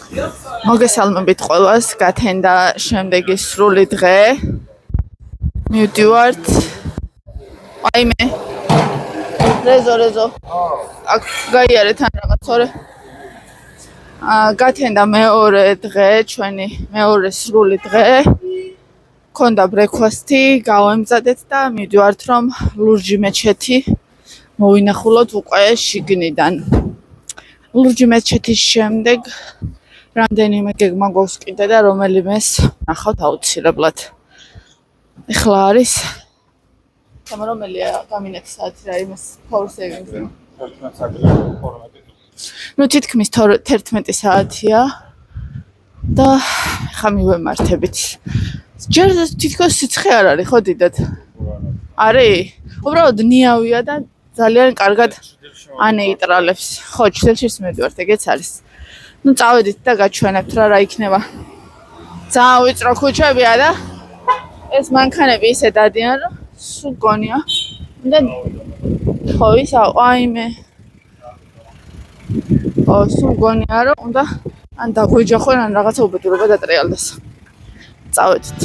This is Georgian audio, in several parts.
მოგესალმებით ყველას, გათენდა შემდეგი სრული დღე. მივდივართ. აიმე. რეზო. აქ გაიარეთ ან რაღაც ორი. გათენდა მეორე დღე, ჩვენი მეორე სრული დღე. ქონდა ბრექფასტი, გავემზადეთ და მივდივართ რომ ლურჯი მეჩეთი მოვინახულოთ უკვე შიგნიდან. ლურჯი მეჩეთის შემდეგ რამდენიმე გეგმა გვაქვს კიდე და რომელიმეს ნახავთ აუცილებლად. ეხლა არის რომელია გამინეთ საათი რა იმას ფორსევინგს. 11 საათი 12. ნუ თითქმის 11 საათია და ხა მივემართებით. ჯერ თითქოს სიცხე არ არის ხო დიდად? არის? უბრალოდ ნიავია და ძალიან კარგად ანეიტრალებს. ხო, ჩრდილში მივდივართ, ეგეც არის. ნუ წავედით და გაჩვენებთ რა იქნება. ძალიან ვიწრო ქუჩებია და ეს მანქანები ისე დადიან რომ სულ გონია. და ხო ის აიმე. ხო, სულ გონია რომ უნდა ან დაგვეჯახონ ან რაღაცა უბედურება დატრიალდეს. წავედით.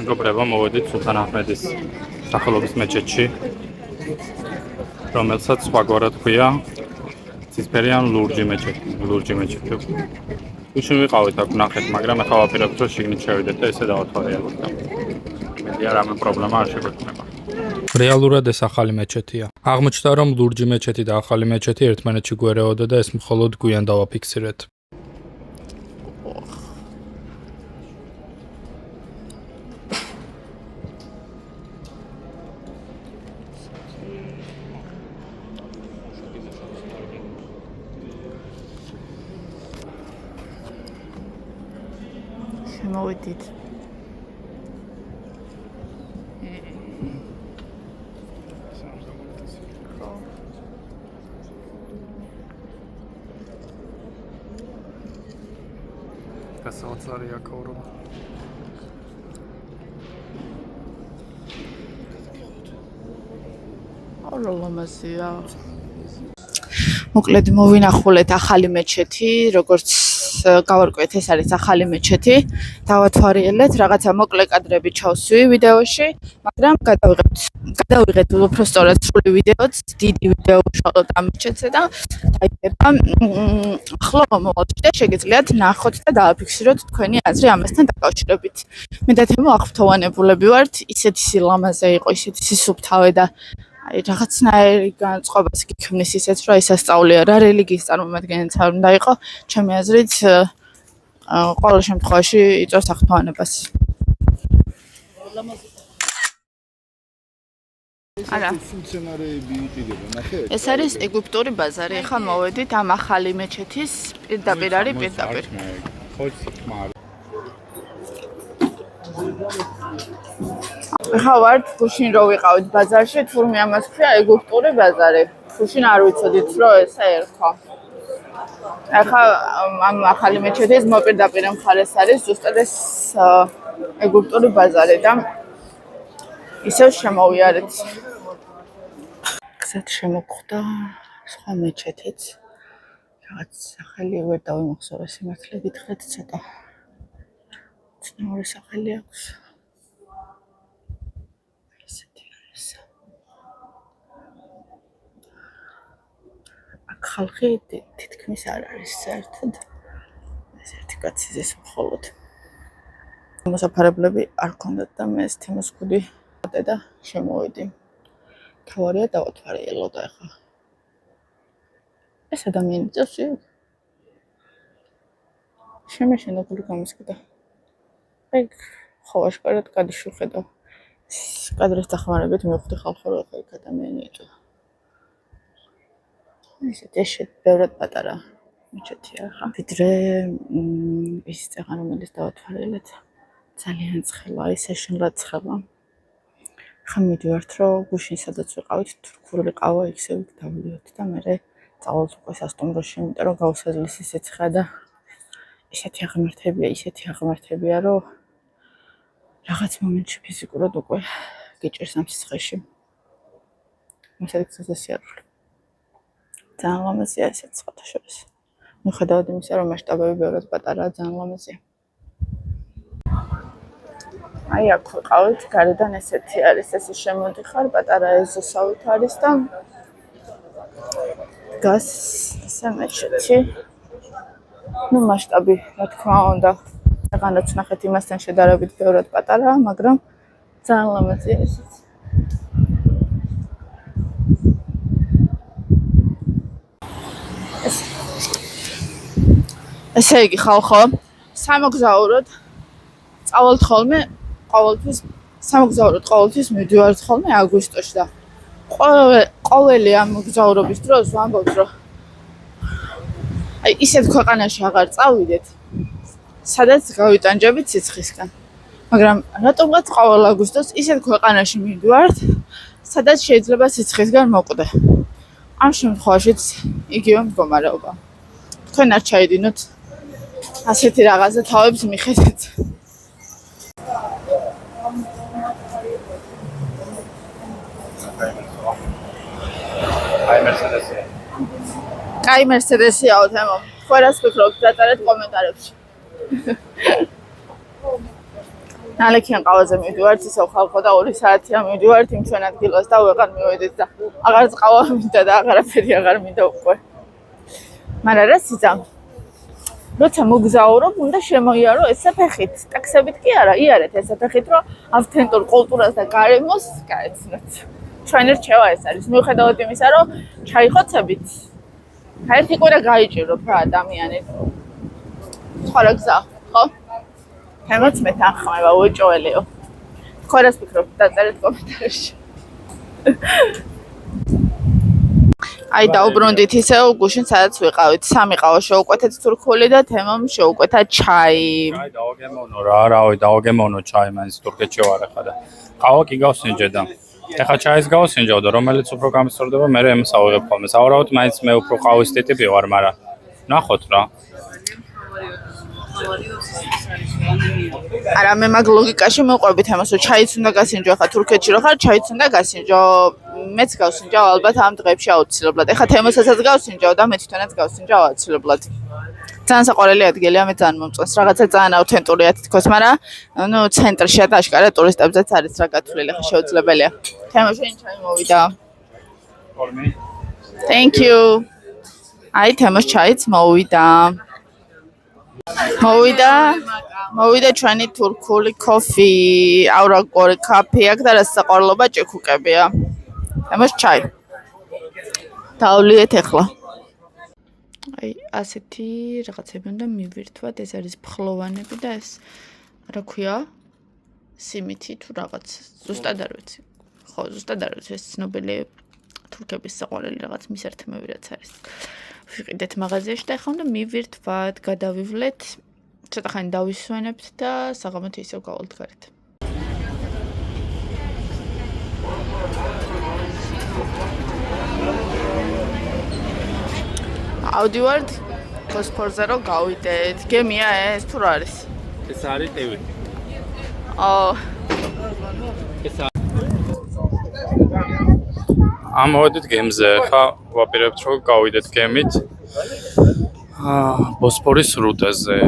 მეგობრებო, მოვედით სულთან აჰმედის სახელობის მეჩეთში, რომელსაც სხვაგვარად ჰქვია ცისფერიან ლურჯი მეჩეთი. უშინ ვიყავით აქ ნახეთ, მაგრამ ახლა ვაპირებთ რომ შიგნით შევიდეთ და ესე დავათვალიერებთ. მედია რამე პრობლემა არ შეგვექმნება. რეალურად ეს ახალი მეჩეთია. აღმოჩნდა რომ ლურჯი მეჩეთი და ახალი მეჩეთი ერთმანეთში გვერეოდა და ეს მხოლოდ გვიან დავაფიქსირეთ. მოვედით. გასაოცარია ქორო. ოროლომასია. მოკლედ მოვინახულეთ ახალი მეჩეთი, როგორც გავარკვიეთ ეს არის ახალი მეჩეთი. დავათვალიერეთ, რაღაცა მოკლე კადრები ჩავსვი ვიდეოში, მაგრამ გადავიღეთ უფრო სწორად სრული ვიდეოც, დიდი ვიდეო ვშალოთ ამ მეჩეთზე და დაიდება ახლა მომავალში და შეგიძლიათ ნახოთ და დააფიქსიროთ თქვენი აზრი ამასთან დაკავშირებით. მე და თემო აღფრთოვანებულები ვართ, ისეთი სილამაზე იყო, ისეთი სისუფთავე და აი რაღაცნაირი განწყობას გიქმნის ისეთ რომ ესასწაულია რა რელიგიის წარმომადგენელიც არ უნდა იყო, ჩემი აზრით ყოველ შემთხვევაში იწვევს აღფრთოვანებას. არა. ფუნქციონარეები იყიდება, ნახეთ? ეს არის ეგვიპტური ბაზარი. ახლა მოვედით ამ ახალი მეჩეთის პირდაპირ არის პირდაპირ. ახლა ვართ გუშინ რო ვიყავით ბაზარში, თურმე ამას ქვია ეგვიპტური ბაზარი. გუშინ არ ვიცოდით რომ ესე ერქვა. ახლა ამ ახალი მეჩეთის მოპირდაპირ მხარეს არის ზუსტად ეს ეგვიპტური ბაზარი და ისევ შემოვიარეთ. გზად შემოხვდა სხვა მეჩეთიც. რაღაც სახელი ვერ დავიმახსოვრე სიმართლე გითხრათ ცოტა. ცნობილი სახელი აქვს. ესეთი არის. აქ ხალხი თითქმის არ არის საერთოდ. ეს ერთი კაცი ზეს მხოლოდ. მოსაფარებლები არ ქონდათ და მე ეს თემოს ხუდი და შემოვედი. თავარია დავათვალიერო და ახლა ეს ადამიანი წევს შემეშენებული გამისკდა. ეგ ხო აშკარად გადაშუხედა. კადრის დახმარებით მივხვდი ხალხო რომ ახლა ეგ ადამიანი ეჭვა. ესეთ ბევრად პატარა მეჩეთია ხა. ვიდრე ის წეღა რომელიც დავათვალიერეთ ძალიან ცხელა, ისე შენრად ცხელა. ხა მივდივართ რომ გუშინ სადაც ვიყავით თურქული ყავა იქსევ დავიდოთ და მე წავალთ უკვე სასტუმროში, იმიტომ რომ გავსაძლისი სიცხეა და ისეთი აღმართებია რომ რაღაც მომენტში ფიზიკურად უკვე გიჭირს ამ სიცხეში. ისეთი გზაზე სიარული. ძალიან ლამაზია ესეც ფოტოშოპის. მიუხედავად იმისა, რომ მასშტაბები ბევრად პატარაა, ძალიან ლამაზია. აი აქ ვიყავით, გარედან ესეთი არის, ესე შემოდიხარ, პატარა ეზოსავით არის და დგას ესე მეჩეთი. ნუ მასშტაბი, რა თქმა უნდა, რაღაცნაირად ნახეთ იმასთან შედარებით ბევრად პატარაა, მაგრამ ძალიან ლამაზია ესეც. ესე იგი ხალხო, სამოგზაუროდ წავალთ ხოლმე ყოველთვის მივდივართ ხოლმე აგვისტოში და ყოველი ამ მოგზაურობის დროს ვამბობთ, რომ აი ისეთ ქვეყანაში აღარ წავიდეთ, სადაც გავიტანჯებით სიცხისგან. მაგრამ რატომღაც ყოველ აგვისტოს ისეთ ქვეყანაში მივდივართ, სადაც შეიძლება სიცხისგან მოკვდე. ამ შემთხვევაშიც იგივე მდგომარეობა. თქვენ არ ჩაიდინოთ ასეთი რაღაცა თავებს მიხედეთ. კაი მერსედესიაო თემო. ხوارას ფიქრობთ, დაწერეთ კომენტარებში. ნალექიან ყავაზე მივდივართ, ისევ ხალხო და 2 საათია მივდივართ იმ ჩვენ ადგილას და ვეღარ მივედით და აღარც ყავა მინდა და აღარაფერი აღარ მინდა უკვე. მაგრამ რა სიძამ? როცა მოგზაურობ, უნდა შემოიარო ესე ფეხით. ტაქსებით კი არა, იარეთ ესე ფეხით, რომ ავთენტურ კულტურას და გარემოს გაეცნოთ. ჩვენი რჩევა ეს არის. მიუხედავად იმისა, რომ ჩაიხოცებით, ერთი კვირა გაიჭიროთ რა ადამიანი. სხვა რა გზა, ხო? თემაც მე თანხმება უეჭველიო. ხوارას ფიქრობთ, დაწერეთ კომენტარებში. აი დაუბრუნდით ისევ გუშინ სადაც ვიყავით. 3 ყავა შევუკვეთეთ თურქული და თემამ შევუკვეთა ჩაი. ჩაი დავაგემოვნო რა, რავი, დავაგემოვნო ჩაი, მაინც თურქეთში ვარ ახლა და ყავა კი გავსინჯე და ეხლა ჩაის გავსინჯავ და რომელიც უფრო გამისწორდება, მე რემს ავიღებ ხოლმე. სავარაუდოდ მაინც მე უფრო ყავის ტიპი ვარ, მაგრამ ნახოთ რა. არა მე მაგ ლოგიკაში მოვყვებით ამას, რომ ჩაიც უნდა გასინჯო, ახლა თურქეთში რო ხარ, ჩაიც უნდა გასინჯო. მეც გავსინჯავ ალბათ ამ დღეებში აუცილებლად. ეხლა თემოსაც გავსინჯავ და მე თვითონაც გავსინჯავ აუცილებლად. ძალიან საყვარელი ადგილია, მე ძალიან მომწონს. რაღაცა ძალიან აუთენტურია თითქოს, მაგრამ ნუ ცენტრშია და აშკარად ტურისტებზეც არის რა გათვლილი, ხა შეუძლებელია. თემო შენ ჩაი მოვიდა. Thank you. აი თემოს ჩაიც მოვიდა. მოვიდა ჩვენი თურქული კოფი, აურაკორი კაფე, აქ და რა საყვარლობა ჭიქუკებია. თემოს ჩაი. დავლიეთ ახლა. აი ასეთი რაღაცები უნდა მივირთვათ, ეს არის ფხლოვანები და ეს რა ქვია? სიმითი თუ რაღაც. ზუსტად არ ვიცი. ხო, ზუსტად არ ვიცი, ეს ცნობილი თურქების საყვარელი რაღაც მისერთმევი რაც არის. ვიყიდეთ მაღაზიაში და ახლა უნდა მივირთვათ, გადავივლეთ. ცოტა ხანი დავისვენებთ და საღამოთი ისევ გავალთ გარეთ. ავდივართ ფოსფორზე რომ გავიდეთ. გემია ეს თუ რა არის? ეს არის ტივი. ამოვედით გემზე, ხა ვაპირებთ რომ გავიდეთ გემით. ბოსფორის რუტაზე.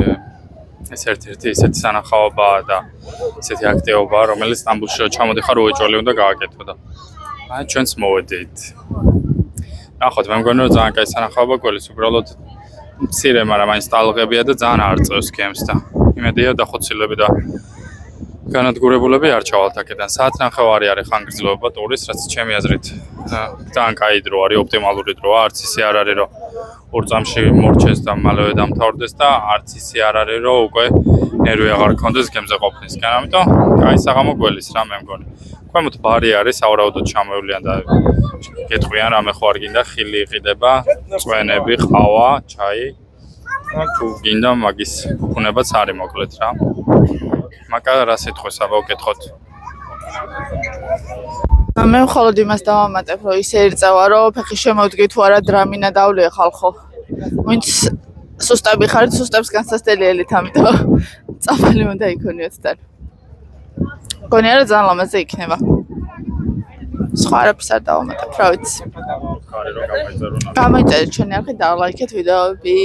ეს ერთ-ერთი ისეთი სანახაობაა და ისეთი აქტივობაა, რომელიც სტამბოლში ჩამოდიხარ უეჭველი უნდა გააკეთო და აი ჩვენც მოვედით. ნახოთ, მე მგონი რომ ძალიან კაი სანახაობა გველის, უბრალოდ მცირე, მაგრამ მაინც ტალღებია და ძალიან არ წევს გემს და იმედია დახოცილები და განადგურებულები არ ჩავალთ აქედან. საათნახევარი არის ხანგრძლივობა ტურის, რაც ჩემი აზრით ძალიან კაი დრო არის, ოპტიმალური დროა, არც ისე არ არის რომ 2 წამში მორჩეს და მალევე დამთავრდეს და არც ისე არ არის რომ უკვე ნერვი აღარ გქონდეს გემზე ყოფნისგან. ამიტომ კაი საღამო გველის რა მე მგონი. ქვემოთ ბარი არის, ავრაუდოდ ჩამოევლიან და გეტყვიან რამე ხო არ გინდა, ხილი იყიდება, წვენები, ყავა, ჩაი. თუ გინდა მაგის ფუფუნებაც არის მოკლედ რა. მაგა რა სიტყვის აბა უკითხოთ. მე მხოლოდ იმას დავამატებ, რომ ისე ერწევა, რომ ფეხი შემოვდგე თუ არა დრამინა დავლია ხალხო. ვინც სუსტები ხართ, სუსტებს განსასწრებელით, ამიტომ წაფალი უნდა იქონიოთ და. გონია რა ძალიან ლამაზი იქნება. სხვა არაფერს არ დავამატებ, რა ვიცი. ხარი რომ გამეწერო ნახე. გამოიწერეთ ჩვენი არხი და ლაიქეთ ვიდეოები.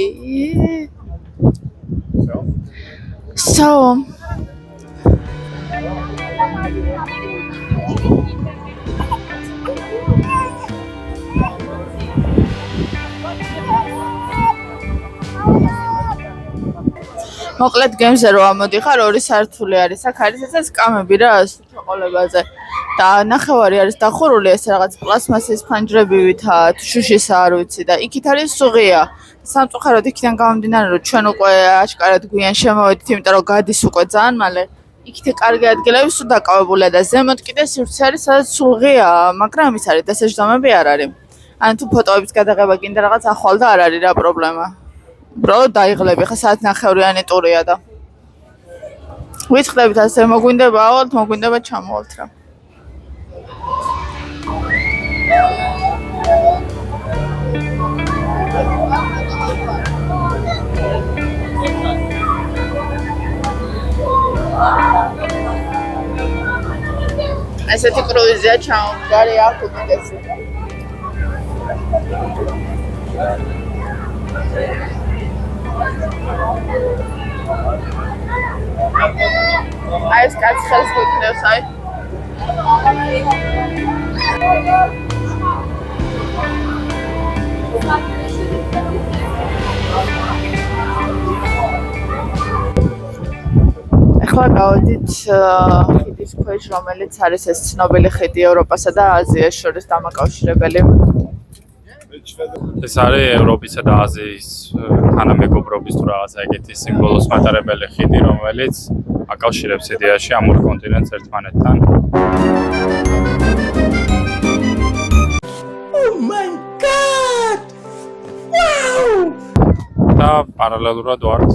So მოკლედ გემზე რო ამოდიხარ 2 სართული არის, აქ არის ესეც კამები რა ჩოყოლებაზე და ნახევარი არის დახურული ეს რაღაც პლასმასის ფანჯრებივით, შუშის არ ვიცი და იქით არის სუღია. სამწუხაროდ იქიდან გამომდინარე რომ ჩვენ უკვე აშკარად გვიან შემოვედით, იმიტომ რომ გადის უკვე ძალიან მალე. იქით კარგი ადგილები სულ დაკავებულია და ზემოთ კიდე სივრცე არის, სადაც სუღია, მაგრამ ის არის დასაჯდომები არ არის. ან თუ ფოტოების გადაღება გინდა რაღაც ახვალ და არ არის რა პრობლემა. უბრალოდ დაიღლები, ხა საათ 9-იანი ტურია და ვიწყდებით ასე მოგვინდება ავალთ, მოგვინდება ჩამოვალთ რა. ესეთი კრუიზია ჩამოვდგარი აქ უკეთესი. აი ეს კაცი ხელს გიქნევს, აი. ახლა გავედით ხიდის ქვეშ, რომელიც არის ეს ცნობილი ხიდი ევროპასა და აზიას შორის დამაკავშირებელი. ეს არის ევროპისა და აზიის თანამეგობრობის თუ რაღაცა ეგეთი სიმბოლოს მატარებელი ხიდი, რომელიც აკავშირებს იდეაში ამ ორ კონტინენტს ერთმანეთთან. Oh my god! Wow! და პარალელურად ვართ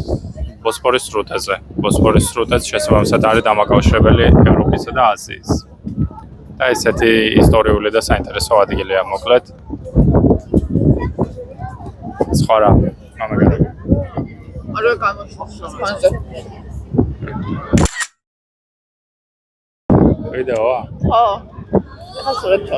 ბოსფორის სრუტეზე. ბოსფორის სრუტეც შესაბამისად არის დამაკავშირებელი ევროპისა და აზიის. და ესეთი ისტორიული და საინტერესო ადგილია მოკლედ. სხვა რა, მამაგარი. ორივე გამოშვას ფანზე. ვიდეოა? ხო. ახლა სურეთო.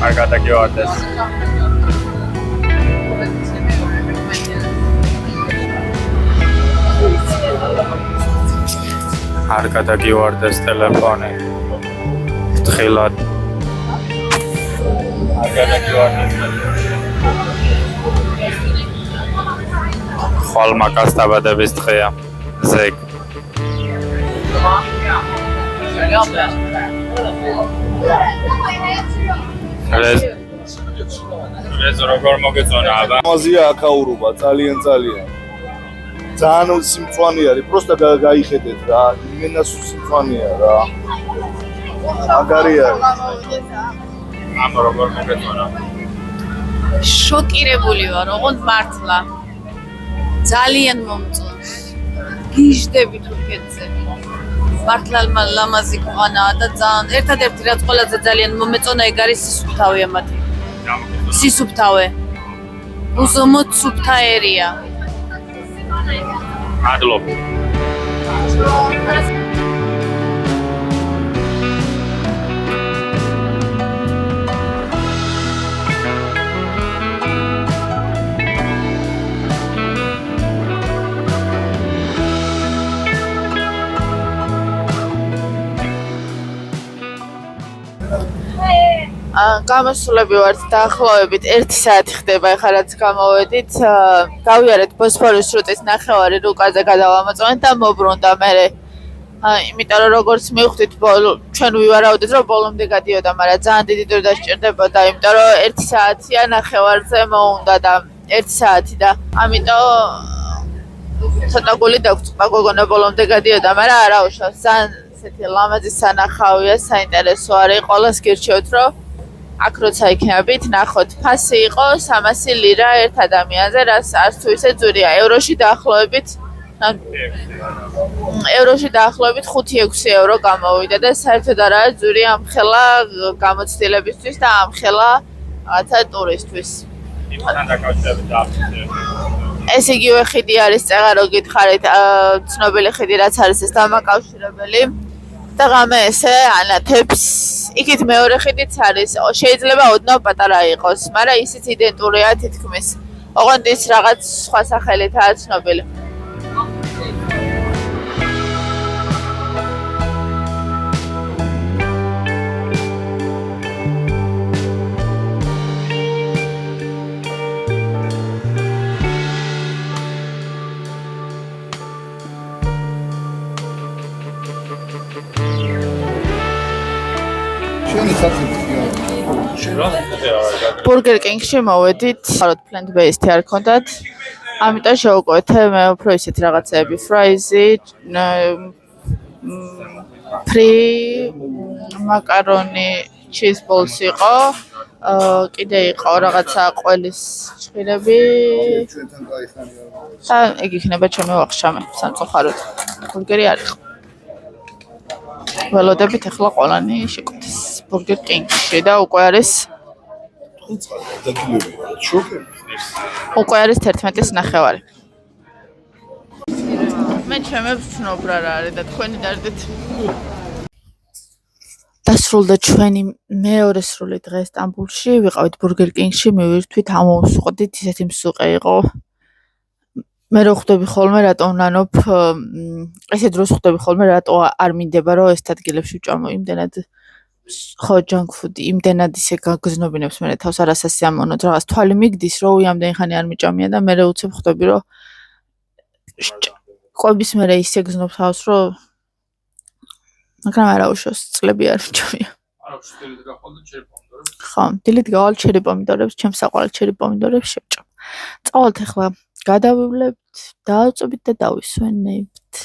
I gotta give out this. არ გადაგივარდეს ტელეფონი. თხილად. არ გადაგივარდეს. ხვალმაკას დაბადების დღეა. ზეგ. ეს როგორ მოგეწონა აბა? ამაზია აკაურობა ძალიან. ძალიან სიმწვანე არის, პროსტა გაიხედეთ რა, იმენას სიმწვანეა რა. მაგარი არის. ამ როგორ მოგეწონა? შოკირებული ვარ, ოღონდ მართლა. ძალიან მომწონს. გიჟდები თურქეთზე. მართლა ლამაზი ქვეყანაა და ძალიან ერთადერთი რაც ყველაზე ძალიან მომეწონა ეგ არის სისუფთავე ამათი. სისუფთავე. უზომოდ სუფთაერია. მადლობ. გამოსულები ვართ დაახლოებით 1 საათი ხდება ახლა რაც გამოვედით. გავიარეთ ბოსფორის სრუტის ნახევარი რუკაზე გადავამოწმეთ და მობრუნდა მე. იმიტომ რომ როგორც მივხვდით ჩვენ ვივარაუდეთ რომ ბოლომდე გადიოდა, მაგრამ ძალიან დიდი დრო დასჭირდებოდა, იმიტომ რომ 1 საათია ნახევარზე მოუნდა და 1 საათი და ამიტომ ცოტა გული დაგვწყდა გოგონა ბოლომდე გადიოდა, მაგრამ არა უშავს. ძალიან ესეთი ლამაზი სანახავია, საინტერესო არის, ყველას გირჩევთ რომ აქ როცა იქნებით, ნახოთ, ფასი იყო 300 ლირა ერთ ადამიანზე, რაც არც თუ ისე ძვირია. ევროში დაახლოებით ევროში დაახლოებით 5-6 ევრო გამოვიდა და საერთოდ არაა ძვირი ამხელა გამოცდილებისთვის და ამხელა რაღაცა ტურისთვის. იმთან დაკავშირებით დააფიქსირეთ. ეს იგივე ხიდი არის წეღა რო გითხარით, ცნობილი ხიდი რაც არის ეს დამაკავშირებელი და ღამე ესე ანათებს. იქით მეორე ხიდიც არის, შეიძლება ოდნავ პატარა იყოს, მაგრამ ისიც იდენტურია თითქმის. ოღონდ ის რაღაც სხვა სახელითაა ცნობილი. შენი საწინი Burger King-ში მოვედით, ხაროთ plant-based არ ქონდათ. ამიტომ შევუკვეთე მე უფრო ისეთ რაღაცეები, fries-ი, მაკარონი, cheese balls იყო. კიდე იყო რაღაცა ყველის ჭხირები. ჩვენთან გაიხარია. და ეგ იქნება ჩემი ვახშამი, სამწუხაროდ. ბურგერი არ იყო. ველოდებით ახლა ყველანი შეკვეთეს Burger King-ში და უკვე არის დაგილებია, შოკები. უკვე არის 11:09. მე ჩემებს ვცნობ რა არის და თქვენი დარდით. დასრულდა ჩვენი მეორე სრული დღე სტამბულში, ვიყავით Burger King-ში, მივირთვით, ამოვსუყდით, ისეთი მსუყე იყო. მე რო ხვდები ხოლმე რატომ ნანოფ ესე დროს ხვდები ხოლმე რატო არ მინდება რომ ეს ადგილებში ვჭამო იმდენად ხო junk food იმდენად ისე გაგზნობინებს მე თავს არასასიამოვნო რაღაც თვალი მიგდის რომ იმდენი ხანი არ მიჭამია და მე უცებ ხვდები რომ ყვების მე ისე გზნობ თავს რომ მაგრამ არა უშავს წლები არ ვჭამია არა უშვილით გახვალ და ჩერი პომიდორებს ხო დილით გავალ ჩერი პომიდორებს ჩემს საყვარელ ჩერი პომიდორებს შევჭამ წავალთ ახლა გადავივლებთ, დავწობით და დავისვენებთ.